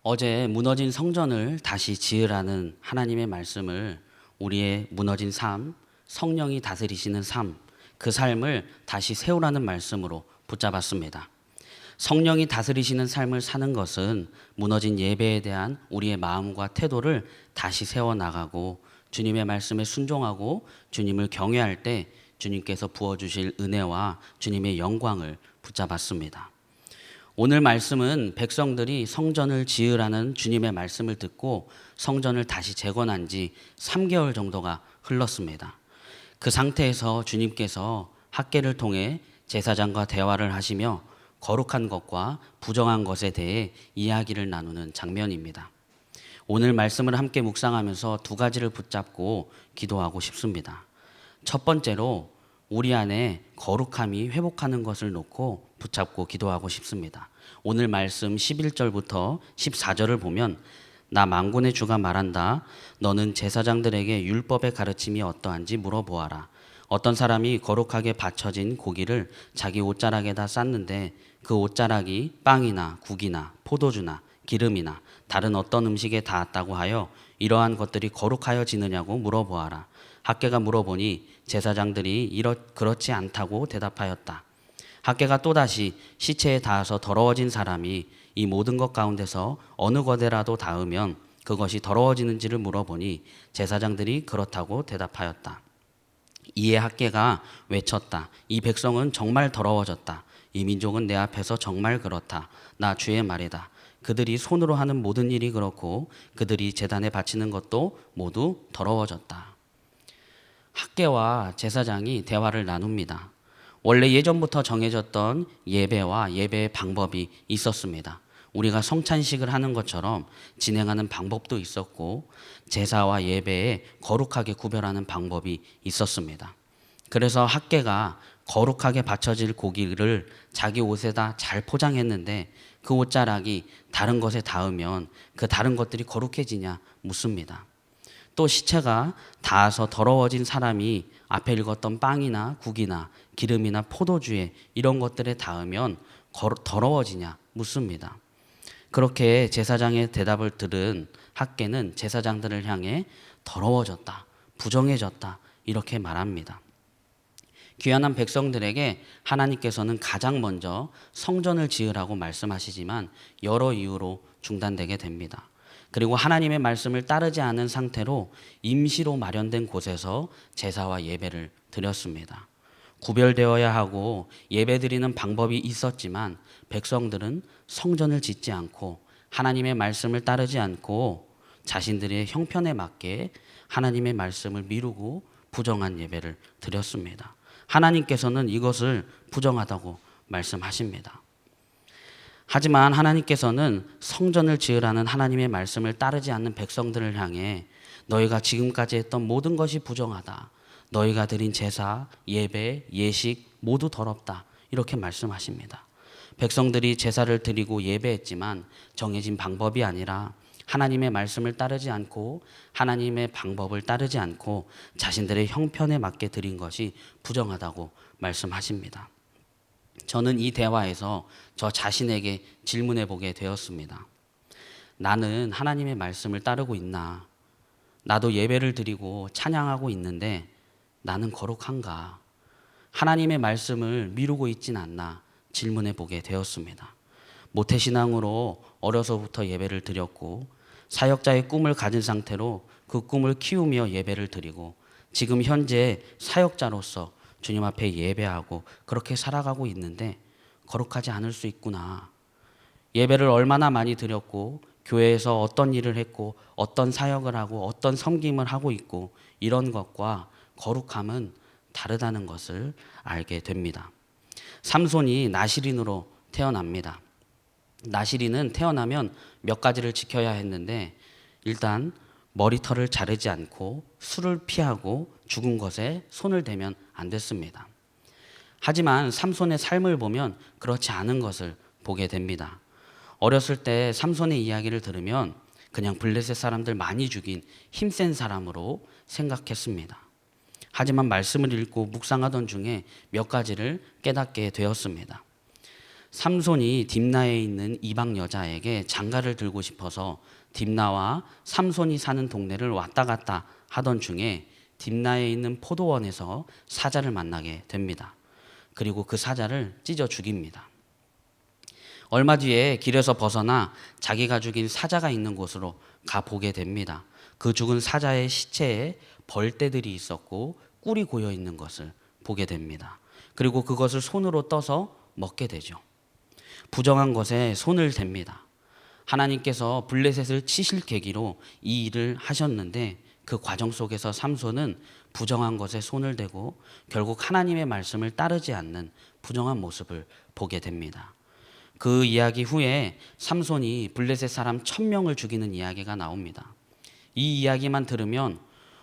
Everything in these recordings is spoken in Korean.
어제 무너진 성전을 다시 지으라는 하나님의 말씀을 우리의 무너진 삶, 성령이 다스리시는 삶, 그 삶을 다시 세우라는 말씀으로 붙잡았습니다. 성령이 다스리시는 삶을 사는 것은 무너진 예배에 대한 우리의 마음과 태도를 다시 세워나가고 주님의 말씀에 순종하고 주님을 경외할 때 주님께서 부어주실 은혜와 주님의 영광을 붙잡았습니다. 오늘 말씀은 백성들이 성전을 지으라는 주님의 말씀을 듣고 성전을 다시 재건한 지 3개월 정도가 흘렀습니다. 그 상태에서 주님께서 학개를 통해 제사장과 대화를 하시며 거룩한 것과 부정한 것에 대해 이야기를 나누는 장면입니다. 오늘 말씀을 함께 묵상하면서 두 가지를 붙잡고 기도하고 싶습니다. 첫 번째로 우리 안에 거룩함이 회복하는 것을 놓고 붙잡고 기도하고 싶습니다. 오늘 말씀 11절부터 14절을 보면 나 만군의 주가 말한다. 너는 제사장들에게 율법의 가르침이 어떠한지 물어보아라. 어떤 사람이 거룩하게 바쳐진 고기를 자기 옷자락에다 쌌는데 그 옷자락이 빵이나 국이나 포도주나 기름이나 다른 어떤 음식에 닿았다고 하여 이러한 것들이 거룩하여지느냐고 물어보아라. 학개가 물어보니 제사장들이 그렇지 않다고 대답하였다. 학개가 또다시 시체에 닿아서 더러워진 사람이 이 모든 것 가운데서 어느 것에라도 닿으면 그것이 더러워지는지를 물어보니 제사장들이 그렇다고 대답하였다. 이에 학개가 외쳤다. 이 백성은 정말 더러워졌다. 이 민족은 내 앞에서 정말 그렇다. 나 주의 말이다. 그들이 손으로 하는 모든 일이 그렇고 그들이 제단에 바치는 것도 모두 더러워졌다. 학개와 제사장이 대화를 나눕니다. 원래 예전부터 정해졌던 예배와 예배의 방법이 있었습니다. 우리가 성찬식을 하는 것처럼 진행하는 방법도 있었고 제사와 예배에 거룩하게 구별하는 방법이 있었습니다. 그래서 학개가 거룩하게 바쳐질 고기를 자기 옷에다 잘 포장했는데 그 옷자락이 다른 것에 닿으면 그 다른 것들이 거룩해지냐 묻습니다. 또 시체가 닿아서 더러워진 사람이 앞에 읽었던 빵이나 국이나 기름이나 포도주에 이런 것들에 닿으면 더러워지냐 묻습니다. 그렇게 제사장의 대답을 들은 학개는 제사장들을 향해 더러워졌다, 부정해졌다 이렇게 말합니다. 귀환한 백성들에게 하나님께서는 가장 먼저 성전을 지으라고 말씀하시지만 여러 이유로 중단되게 됩니다. 그리고 하나님의 말씀을 따르지 않은 상태로 임시로 마련된 곳에서 제사와 예배를 드렸습니다. 구별되어야 하고 예배드리는 방법이 있었지만 백성들은 성전을 짓지 않고 하나님의 말씀을 따르지 않고 자신들의 형편에 맞게 하나님의 말씀을 미루고 부정한 예배를 드렸습니다. 하나님께서는 이것을 부정하다고 말씀하십니다. 하지만 하나님께서는 성전을 지으라는 하나님의 말씀을 따르지 않는 백성들을 향해 너희가 지금까지 했던 모든 것이 부정하다. 너희가 드린 제사, 예배, 예식 모두 더럽다. 이렇게 말씀하십니다. 백성들이 제사를 드리고 예배했지만 정해진 방법이 아니라 하나님의 말씀을 따르지 않고 하나님의 방법을 따르지 않고 자신들의 형편에 맞게 드린 것이 부정하다고 말씀하십니다. 저는 이 대화에서 저 자신에게 질문해 보게 되었습니다. 나는 하나님의 말씀을 따르고 있나? 나도 예배를 드리고 찬양하고 있는데 나는 거룩한가? 하나님의 말씀을 미루고 있진 않나? 질문해 보게 되었습니다. 모태신앙으로 어려서부터 예배를 드렸고 사역자의 꿈을 가진 상태로 그 꿈을 키우며 예배를 드리고 지금 현재 사역자로서 주님 앞에 예배하고 그렇게 살아가고 있는데 거룩하지 않을 수 있구나. 예배를 얼마나 많이 드렸고 교회에서 어떤 일을 했고 어떤 사역을 하고 어떤 섬김을 하고 있고 이런 것과 거룩함은 다르다는 것을 알게 됩니다. 삼손이 나시린으로 태어납니다. 나시린은 태어나면 몇 가지를 지켜야 했는데 일단 머리털을 자르지 않고 술을 피하고 죽은 것에 손을 대면 안 됐습니다. 하지만 삼손의 삶을 보면 그렇지 않은 것을 보게 됩니다. 어렸을 때 삼손의 이야기를 들으면 그냥 블레셋 사람들 많이 죽인 힘센 사람으로 생각했습니다. 하지만 말씀을 읽고 묵상하던 중에 몇 가지를 깨닫게 되었습니다. 삼손이 딥나에 있는 이방 여자에게 장가를 들고 싶어서 딥나와 삼손이 사는 동네를 왔다 갔다 하던 중에 딥나에 있는 포도원에서 사자를 만나게 됩니다. 그리고 그 사자를 찢어 죽입니다. 얼마 뒤에 길에서 벗어나 자기가 죽인 사자가 있는 곳으로 가보게 됩니다. 그 죽은 사자의 시체에 벌떼들이 있었고 꿀이 고여 있는 것을 보게 됩니다. 그리고 그것을 손으로 떠서 먹게 되죠. 부정한 것에 손을 댑니다. 하나님께서 블레셋을 치실 계기로 이 일을 하셨는데 그 과정 속에서 삼손은 부정한 것에 손을 대고 결국 하나님의 말씀을 따르지 않는 부정한 모습을 보게 됩니다. 그 이야기 후에 삼손이 블레셋 사람 1000명을 죽이는 이야기가 나옵니다. 이 이야기만 들으면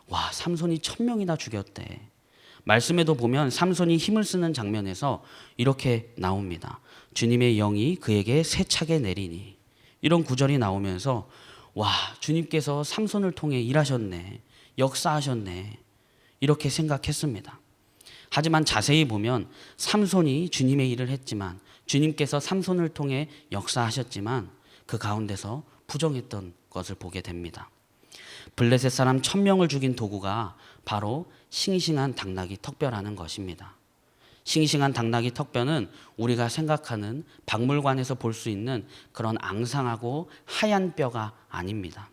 와, 삼손이 1000명이나 죽였대. 말씀에도 보면 삼손이 힘을 쓰는 장면에서 이렇게 나옵니다. 주님의 영이 그에게 세차게 내리니, 이런 구절이 나오면서 와, 주님께서 삼손을 통해 일하셨네, 역사하셨네, 이렇게 생각했습니다. 하지만 자세히 보면 삼손이 주님의 일을 했지만, 주님께서 삼손을 통해 역사하셨지만 그 가운데서 부정했던 것을 보게 됩니다. 블레셋 사람 1000명을 죽인 도구가 바로 싱싱한 당나귀 턱뼈라는 것입니다. 싱싱한 당나귀 턱뼈는 우리가 생각하는 박물관에서 볼 수 있는 그런 앙상하고 하얀 뼈가 아닙니다.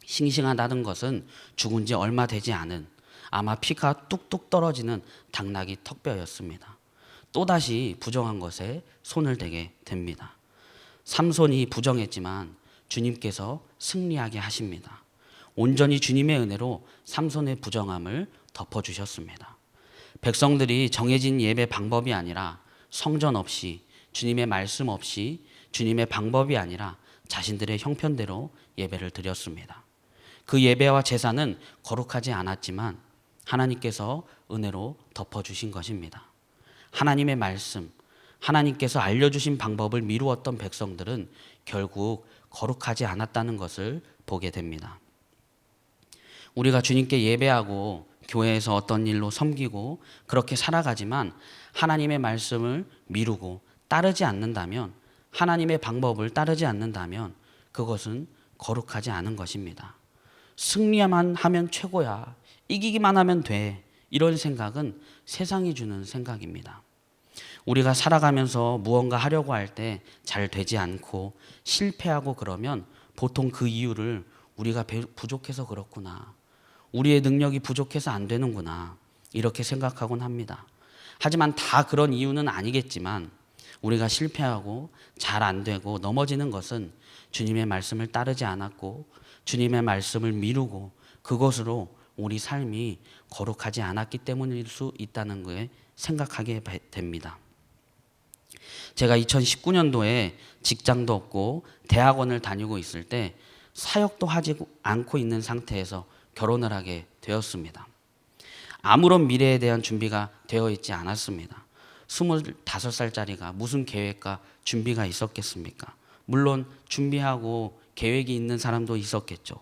싱싱하다는 것은 죽은 지 얼마 되지 않은, 아마 피가 뚝뚝 떨어지는 당나귀 턱뼈였습니다. 또다시 부정한 것에 손을 대게 됩니다. 삼손이 부정했지만 주님께서 승리하게 하십니다. 온전히 주님의 은혜로 삼손의 부정함을 덮어주셨습니다. 백성들이 정해진 예배 방법이 아니라 성전 없이, 주님의 말씀 없이, 주님의 방법이 아니라 자신들의 형편대로 예배를 드렸습니다. 그 예배와 제사는 거룩하지 않았지만 하나님께서 은혜로 덮어주신 것입니다. 하나님의 말씀, 하나님께서 알려주신 방법을 미루었던 백성들은 결국 거룩하지 않았다는 것을 보게 됩니다. 우리가 주님께 예배하고 교회에서 어떤 일로 섬기고 그렇게 살아가지만 하나님의 말씀을 미루고 따르지 않는다면, 하나님의 방법을 따르지 않는다면 그것은 거룩하지 않은 것입니다. 승리만 하면 최고야, 이기기만 하면 돼, 이런 생각은 세상이 주는 생각입니다. 우리가 살아가면서 무언가 하려고 할 때 잘 되지 않고 실패하고 그러면 보통 그 이유를 우리가 부족해서 그렇구나, 우리의 능력이 부족해서 안 되는구나, 이렇게 생각하곤 합니다. 하지만 다 그런 이유는 아니겠지만 우리가 실패하고 잘 안 되고 넘어지는 것은 주님의 말씀을 따르지 않았고 주님의 말씀을 미루고 그것으로 우리 삶이 거룩하지 않았기 때문일 수 있다는 거에 생각하게 됩니다. 제가 2019년도에 직장도 없고 대학원을 다니고 있을 때 사역도 하지 않고 있는 상태에서 결혼을 하게 되었습니다. 아무런 미래에 대한 준비가 되어 있지 않았습니다. 25살짜리가 무슨 계획과 준비가 있었겠습니까? 물론 준비하고 계획이 있는 사람도 있었겠죠.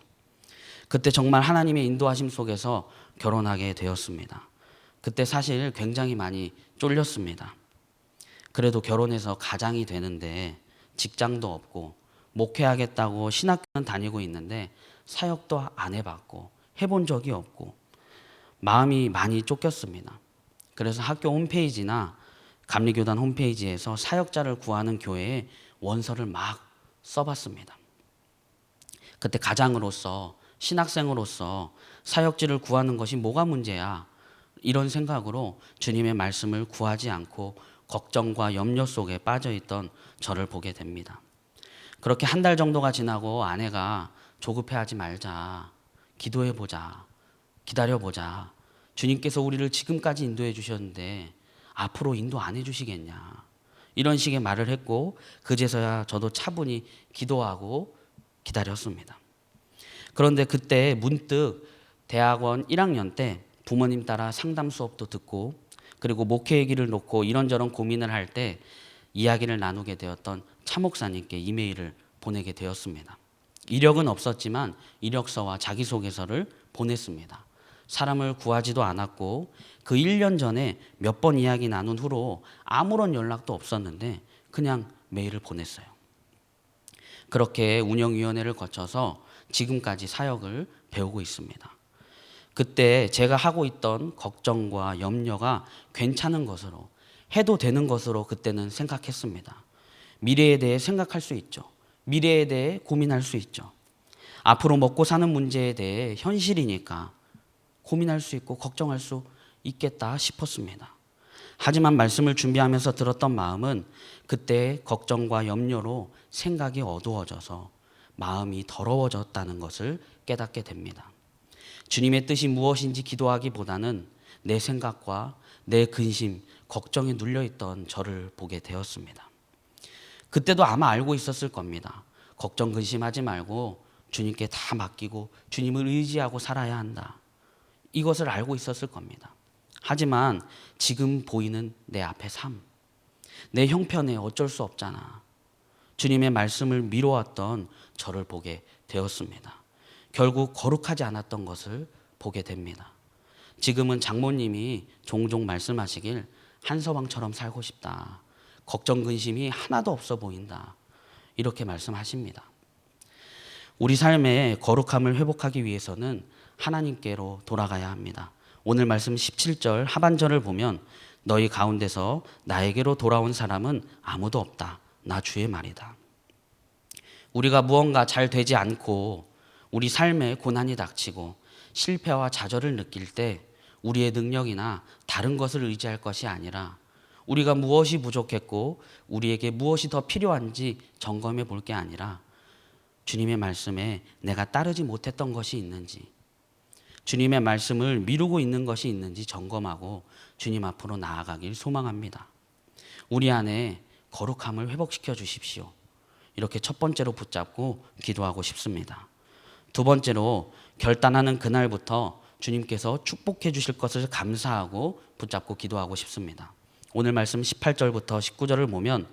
그때 정말 하나님의 인도하심 속에서 결혼하게 되었습니다. 그때 사실 굉장히 많이 쫄렸습니다. 그래도 결혼해서 가장이 되는데 직장도 없고 목회하겠다고 신학교는 다니고 있는데 사역도 안 해봤고 해본 적이 없고 마음이 많이 쫓겼습니다. 그래서 학교 홈페이지나 감리교단 홈페이지에서 사역자를 구하는 교회에 원서를 막 써봤습니다. 그때 가장으로서, 신학생으로서 사역지를 구하는 것이 뭐가 문제야, 이런 생각으로 주님의 말씀을 구하지 않고 걱정과 염려 속에 빠져있던 저를 보게 됩니다. 그렇게 한 달 정도가 지나고 아내가 조급해하지 말자, 기도해보자, 기다려보자, 주님께서 우리를 지금까지 인도해 주셨는데 앞으로 인도 안 해주시겠냐, 이런 식의 말을 했고 그제서야 저도 차분히 기도하고 기다렸습니다. 그런데 그때 문득 대학원 1학년 때 부모님 따라 상담 수업도 듣고 그리고 목회 얘기를 놓고 이런저런 고민을 할 때 이야기를 나누게 되었던 차 목사님께 이메일을 보내게 되었습니다. 이력은 없었지만 이력서와 자기소개서를 보냈습니다. 사람을 구하지도 않았고 그 1년 전에 몇 번 이야기 나눈 후로 아무런 연락도 없었는데 그냥 메일을 보냈어요. 그렇게 운영위원회를 거쳐서 지금까지 사역을 배우고 있습니다. 그때 제가 하고 있던 걱정과 염려가 괜찮은 것으로, 해도 되는 것으로 그때는 생각했습니다. 미래에 대해 생각할 수 있죠. 미래에 대해 고민할 수 있죠. 앞으로 먹고 사는 문제에 대해 현실이니까 고민할 수 있고 걱정할 수 있겠다 싶었습니다. 하지만 말씀을 준비하면서 들었던 마음은 그때 걱정과 염려로 생각이 어두워져서 마음이 더러워졌다는 것을 깨닫게 됩니다. 주님의 뜻이 무엇인지 기도하기보다는 내 생각과 내 근심, 걱정에 눌려있던 저를 보게 되었습니다. 그때도 아마 알고 있었을 겁니다. 걱정 근심하지 말고 주님께 다 맡기고 주님을 의지하고 살아야 한다. 이것을 알고 있었을 겁니다. 하지만 지금 보이는 내 앞의 삶, 내 형편에 어쩔 수 없잖아. 주님의 말씀을 미뤄왔던 저를 보게 되었습니다. 결국 거룩하지 않았던 것을 보게 됩니다. 지금은 장모님이 종종 말씀하시길 한서방처럼 살고 싶다. 걱정 근심이 하나도 없어 보인다. 이렇게 말씀하십니다. 우리 삶의 거룩함을 회복하기 위해서는 하나님께로 돌아가야 합니다. 오늘 말씀 17절 하반절을 보면 너희 가운데서 나에게로 돌아온 사람은 아무도 없다. 나 주의 말이다. 우리가 무언가 잘 되지 않고 우리 삶에 고난이 닥치고 실패와 좌절을 느낄 때 우리의 능력이나 다른 것을 의지할 것이 아니라 우리가 무엇이 부족했고 우리에게 무엇이 더 필요한지 점검해 볼 게 아니라 주님의 말씀에 내가 따르지 못했던 것이 있는지, 주님의 말씀을 미루고 있는 것이 있는지 점검하고 주님 앞으로 나아가길 소망합니다. 우리 안에 거룩함을 회복시켜 주십시오. 이렇게 첫 번째로 붙잡고 기도하고 싶습니다. 두 번째로 결단하는 그날부터 주님께서 축복해 주실 것을 감사하고 붙잡고 기도하고 싶습니다. 오늘 말씀 18절부터 19절을 보면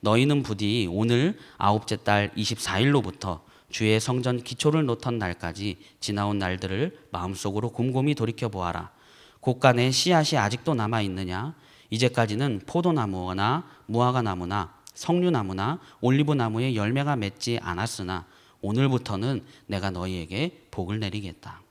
너희는 부디 오늘 아홉째 달 24일로부터 주의 성전 기초를 놓던 날까지 지나온 날들을 마음속으로 곰곰이 돌이켜보아라. 곳간에 씨앗이 아직도 남아있느냐? 이제까지는 포도나무나 무화과나무나 석류나무나 올리브나무에 열매가 맺지 않았으나 오늘부터는 내가 너희에게 복을 내리겠다.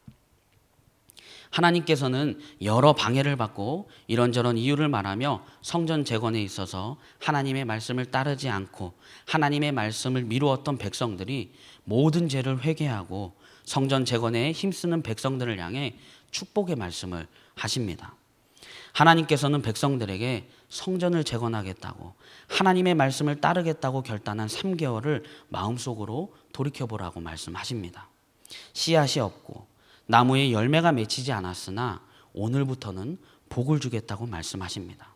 하나님께서는 여러 방해를 받고 이런저런 이유를 말하며 성전 재건에 있어서 하나님의 말씀을 따르지 않고 하나님의 말씀을 미루었던 백성들이 모든 죄를 회개하고 성전 재건에 힘쓰는 백성들을 향해 축복의 말씀을 하십니다. 하나님께서는 백성들에게 성전을 재건하겠다고 하나님의 말씀을 따르겠다고 결단한 3개월을 마음속으로 돌이켜보라고 말씀하십니다. 씨앗이 없고 나무에 열매가 맺히지 않았으나 오늘부터는 복을 주겠다고 말씀하십니다.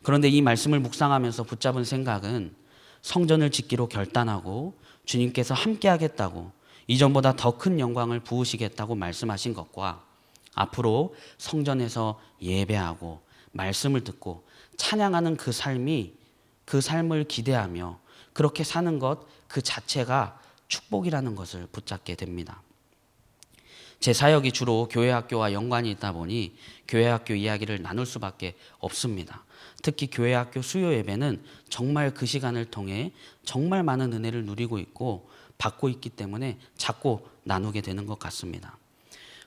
그런데 이 말씀을 묵상하면서 붙잡은 생각은 성전을 짓기로 결단하고 주님께서 함께 하겠다고 이전보다 더 큰 영광을 부으시겠다고 말씀하신 것과 앞으로 성전에서 예배하고 말씀을 듣고 찬양하는 그 삶을 기대하며 그렇게 사는 것 그 자체가 축복이라는 것을 붙잡게 됩니다. 제 사역이 주로 교회 학교와 연관이 있다 보니 교회 학교 이야기를 나눌 수밖에 없습니다. 특히 교회 학교 수요 예배는 정말 그 시간을 통해 정말 많은 은혜를 누리고 있고 받고 있기 때문에 자꾸 나누게 되는 것 같습니다.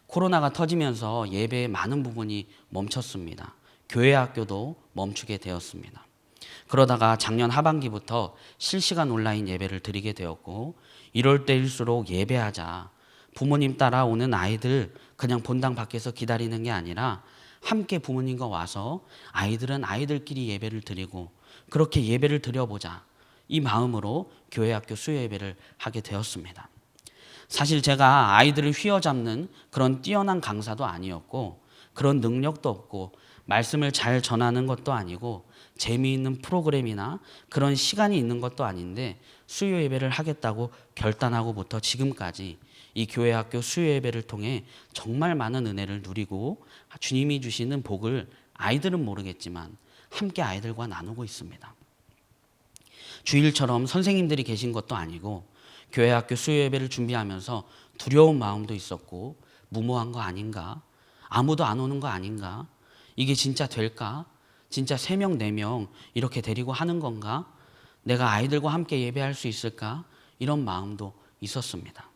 코로나가 터지면서 예배의 많은 부분이 멈췄습니다. 교회 학교도 멈추게 되었습니다. 그러다가 작년 하반기부터 실시간 온라인 예배를 드리게 되었고 이럴 때일수록 예배하자. 부모님 따라 오는 아이들 그냥 본당 밖에서 기다리는 게 아니라 함께 부모님과 와서 아이들은 아이들끼리 예배를 드리고 그렇게 예배를 드려보자. 이 마음으로 교회 학교 수요 예배를 하게 되었습니다. 사실 제가 아이들을 휘어잡는 그런 뛰어난 강사도 아니었고 그런 능력도 없고 말씀을 잘 전하는 것도 아니고 재미있는 프로그램이나 그런 시간이 있는 것도 아닌데 수요 예배를 하겠다고 결단하고부터 지금까지 이 교회 학교 수요 예배를 통해 정말 많은 은혜를 누리고 주님이 주시는 복을 아이들은 모르겠지만 함께 아이들과 나누고 있습니다. 주일처럼 선생님들이 계신 것도 아니고 교회 학교 수요 예배를 준비하면서 두려운 마음도 있었고 무모한 거 아닌가? 아무도 안 오는 거 아닌가? 이게 진짜 될까? 진짜 3명, 4명 이렇게 데리고 하는 건가? 내가 아이들과 함께 예배할 수 있을까? 이런 마음도 있었습니다.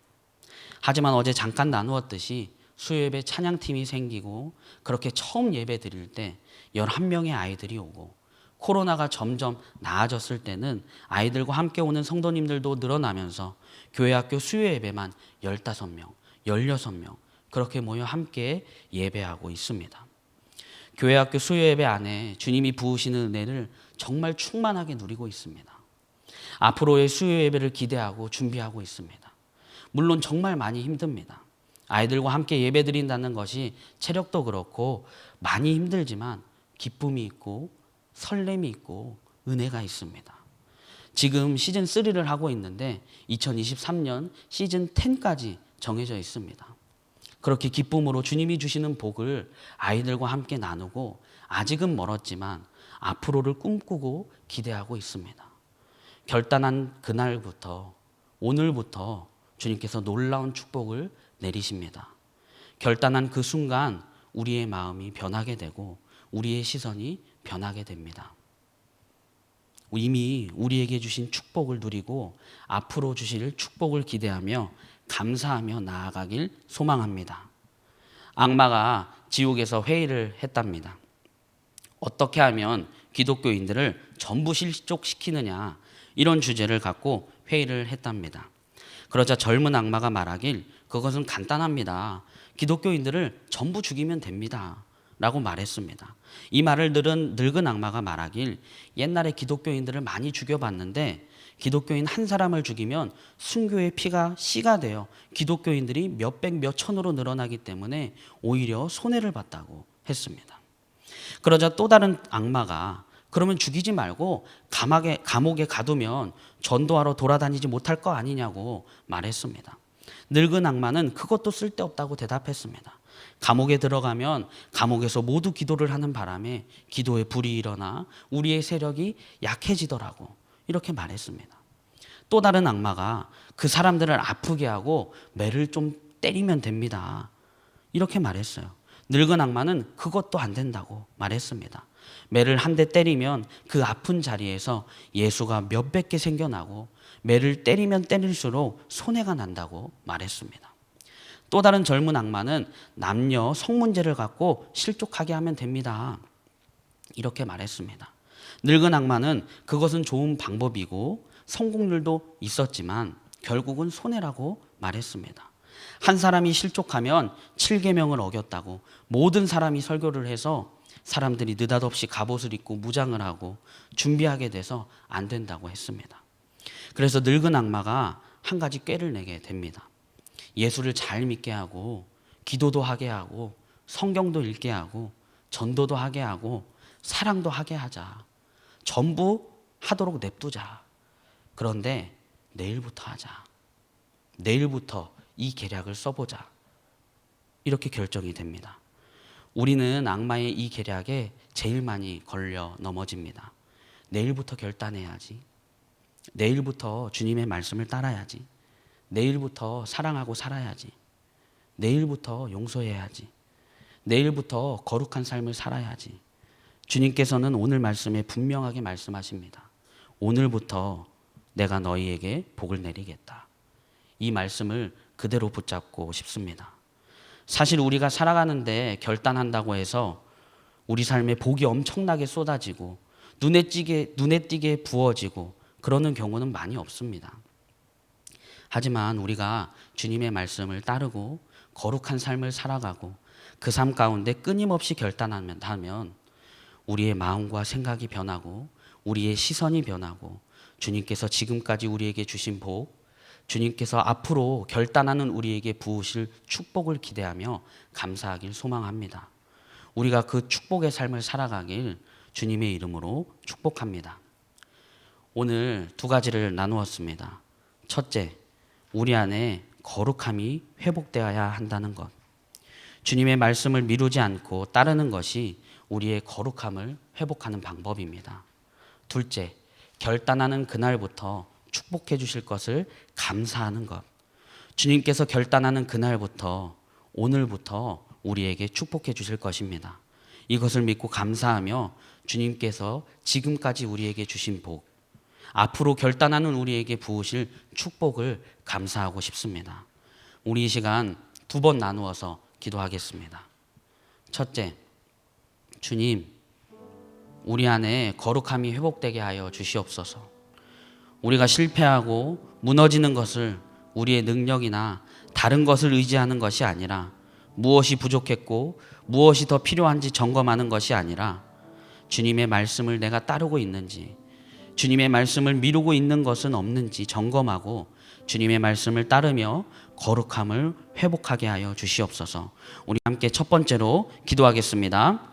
하지만 어제 잠깐 나누었듯이 수요예배 찬양팀이 생기고 그렇게 처음 예배 드릴 때 11명의 아이들이 오고 코로나가 점점 나아졌을 때는 아이들과 함께 오는 성도님들도 늘어나면서 교회학교 수요예배만 15명, 16명 그렇게 모여 함께 예배하고 있습니다. 교회학교 수요예배 안에 주님이 부으시는 은혜를 정말 충만하게 누리고 있습니다. 앞으로의 수요예배를 기대하고 준비하고 있습니다. 물론 정말 많이 힘듭니다. 아이들과 함께 예배드린다는 것이 체력도 그렇고 많이 힘들지만 기쁨이 있고 설렘이 있고 은혜가 있습니다. 지금 시즌 3를 하고 있는데 2023년 시즌 10까지 정해져 있습니다. 그렇게 기쁨으로 주님이 주시는 복을 아이들과 함께 나누고 아직은 멀었지만 앞으로를 꿈꾸고 기대하고 있습니다. 결단한 그날부터 오늘부터 주님께서 놀라운 축복을 내리십니다. 결단한 그 순간 우리의 마음이 변하게 되고 우리의 시선이 변하게 됩니다. 이미 우리에게 주신 축복을 누리고 앞으로 주실 축복을 기대하며 감사하며 나아가길 소망합니다. 악마가 지옥에서 회의를 했답니다. 어떻게 하면 기독교인들을 전부 실족시키느냐 이런 주제를 갖고 회의를 했답니다. 그러자 젊은 악마가 말하길 그것은 간단합니다. 기독교인들을 전부 죽이면 됩니다. 라고 말했습니다. 이 말을 들은 늙은 악마가 말하길 옛날에 기독교인들을 많이 죽여봤는데 기독교인 한 사람을 죽이면 순교의 피가 씨가 되어 기독교인들이 몇백 몇천으로 늘어나기 때문에 오히려 손해를 봤다고 했습니다. 그러자 또 다른 악마가 그러면 죽이지 말고 감옥에 가두면 전도하러 돌아다니지 못할 거 아니냐고 말했습니다. 늙은 악마는 그것도 쓸데없다고 대답했습니다. 감옥에 들어가면 감옥에서 모두 기도를 하는 바람에 기도에 불이 일어나 우리의 세력이 약해지더라고 이렇게 말했습니다. 또 다른 악마가 그 사람들을 아프게 하고 매를 좀 때리면 됩니다. 이렇게 말했어요. 늙은 악마는 그것도 안 된다고 말했습니다. 매를 한 대 때리면 그 아픈 자리에서 예수가 몇백 개 생겨나고 매를 때리면 때릴수록 손해가 난다고 말했습니다. 또 다른 젊은 악마는 남녀 성문제를 갖고 실족하게 하면 됩니다. 이렇게 말했습니다. 늙은 악마는 그것은 좋은 방법이고 성공률도 있었지만 결국은 손해라고 말했습니다. 한 사람이 실족하면 7계명을 어겼다고 모든 사람이 설교를 해서 사람들이 느닷없이 갑옷을 입고 무장을 하고 준비하게 돼서 안 된다고 했습니다. 그래서 늙은 악마가 한 가지 꾀를 내게 됩니다. 예수를 잘 믿게 하고 기도도 하게 하고 성경도 읽게 하고 전도도 하게 하고 사랑도 하게 하자. 전부 하도록 냅두자. 그런데 내일부터 하자. 내일부터 이 계략을 써보자. 이렇게 결정이 됩니다. 우리는 악마의 이 계략에 제일 많이 걸려 넘어집니다. 내일부터 결단해야지. 내일부터 주님의 말씀을 따라야지. 내일부터 사랑하고 살아야지. 내일부터 용서해야지. 내일부터 거룩한 삶을 살아야지. 주님께서는 오늘 말씀에 분명하게 말씀하십니다. 오늘부터 내가 너희에게 복을 내리겠다. 이 말씀을 그대로 붙잡고 싶습니다. 사실 우리가 살아가는데 결단한다고 해서 우리 삶에 복이 엄청나게 쏟아지고 눈에 띄게 부어지고 그러는 경우는 많이 없습니다. 하지만 우리가 주님의 말씀을 따르고 거룩한 삶을 살아가고 그 삶 가운데 끊임없이 결단하면 우리의 마음과 생각이 변하고 우리의 시선이 변하고 주님께서 지금까지 우리에게 주신 복, 주님께서 앞으로 결단하는 우리에게 부으실 축복을 기대하며 감사하길 소망합니다. 우리가 그 축복의 삶을 살아가길 주님의 이름으로 축복합니다. 오늘 두 가지를 나누었습니다. 첫째, 우리 안에 거룩함이 회복되어야 한다는 것. 주님의 말씀을 미루지 않고 따르는 것이 우리의 거룩함을 회복하는 방법입니다. 둘째, 결단하는 그날부터 축복해 주실 것을 감사하는 것. 주님께서 결단하는 그날부터 오늘부터 우리에게 축복해 주실 것입니다. 이것을 믿고 감사하며 주님께서 지금까지 우리에게 주신 복, 앞으로 결단하는 우리에게 부으실 축복을 감사하고 싶습니다. 우리 이 시간 두 번 나누어서 기도하겠습니다. 첫째, 주님, 우리 안에 거룩함이 회복되게 하여 주시옵소서. 우리가 실패하고 무너지는 것을 우리의 능력이나 다른 것을 의지하는 것이 아니라, 무엇이 부족했고 무엇이 더 필요한지 점검하는 것이 아니라, 주님의 말씀을 내가 따르고 있는지, 주님의 말씀을 미루고 있는 것은 없는지 점검하고 주님의 말씀을 따르며 거룩함을 회복하게 하여 주시옵소서. 우리 함께 첫 번째로 기도하겠습니다.